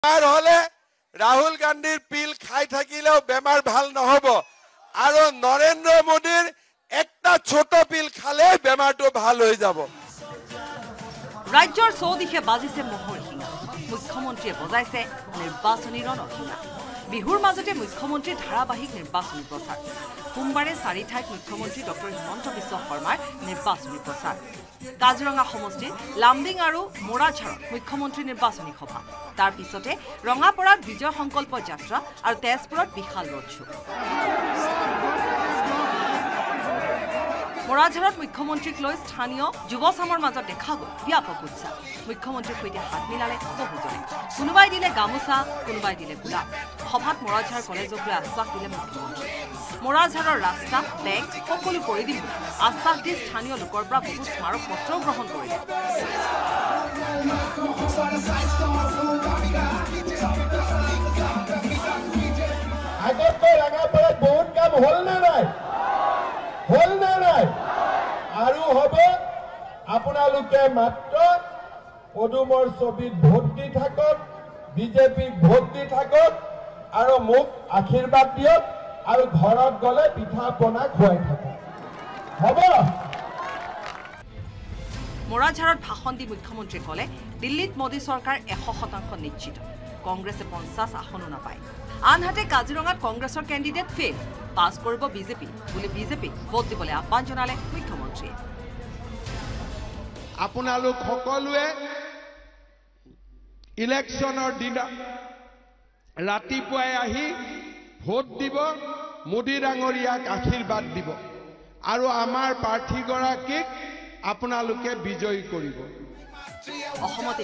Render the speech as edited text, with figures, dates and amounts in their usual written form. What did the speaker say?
বেমাৰ হলে ৰাহুল গান্ধীৰ পিল খাই থাকিলেও বেমাৰ ভাল নহব আৰু নৰেন্দ্ৰ মোদীৰ একটা ছোট পিল খালে বেমাৰটো ভাল হৈ যাব। ৰাজ্যৰ চৌদিশে বাজিছে মহৰ শিঙা। মুখ্যমন্ত্ৰীয়ে বজাইছে নিৰ্বাচনী ৰণশিঙা। বিহুৰ মাজতে মুখ্যমন্ত্ৰীৰ ধাৰাবাহিক নিৰ্বাচনী প্ৰচাৰ। সোমবাৰে 4 ঠাইত মুখ্যমন্ত্ৰী ডঃ হিমন্ত বিশ্ব শৰ্মাৰ নিৰ্বাচনী প্ৰচাৰ। কাজিৰঙা সমষ্টিৰ লামডিং আৰু মোৰাঝাৰত মুখ্যমন্ত্ৰী নিৰ্বাচনী সভা। তাৰ পিছতে ৰঙাপাৰাত বিজয় সংকল্প যাত্ৰা আৰু তেজপুৰত বিশাল ৰোড শ্ব'। মোৰাঝাৰত মুখ্যমন্ত্ৰীক লৈ স্থানীয় যুৱচামৰ মাজত দেখা গ'ল ব্যাপক উৎসাহ। মুখ্যমন্ত্ৰীৰ সৈতে হাত মিলালে বহুজনে। কোনোবাই দিলে গামোচা, কোনোবাই দিলে গোলাপ। সভাত মোৰাঝাৰ কলেজক লৈ আশ্বাস দিলে মুখ্যমন্ত্ৰী। মোৰাঝাৰৰ ৰাস্তা, বেগ সকলো কৰি দিম আশ্বাস দি স্থানীয় লোকৰ পৰা বহু স্মাৰক পত্ৰও গ্ৰহণ কৰিলে। আগতকৈ ৰঙাপাৰাত বহুত কাম হ'ল নে নাই? হ'ল নে নাই? আৰু হ'ব। আপোনালোকে মাত্ৰ পদুমৰ ছবিত ভোট দি থাকক, বিজেপিক ভোট দি থাকক আৰু মোক আশীৰ্বাদ দিয়ক আৰু ঘৰত গ'লে পিঠা পনা খুৱাই থাকক। হ'ব। মোৰাঝাৰত ভাষণ দি মুখ্যমন্ত্ৰীয়ে ক'লে, দিল্লীত মোদী চৰকাৰ 100% নিশ্চিত। কংগ্ৰেছে 50 আসনো নাপায়। আনহাতে কাজিৰঙাত কংগ্ৰেছৰ কেণ্ডিডেট ফেইল। পাছ কৰিব বিজেপি বুলি বিজেপিক ভোট দিবলৈ আহ্বান জনালে মুখ্যমন্ত্ৰীয়ে। আপোনালোক সকলোৱে ইলেকশ্যনৰ দিনা ৰাতিপুৱাই আহি ভোট দিব, মোদী ডাঙৰীয়াক আশীৰ্বাদ দিব আৰু আমাৰ প্ৰাৰ্থীগৰাকীক আপোনালোকে বিজয়ী কৰিব। অসমতে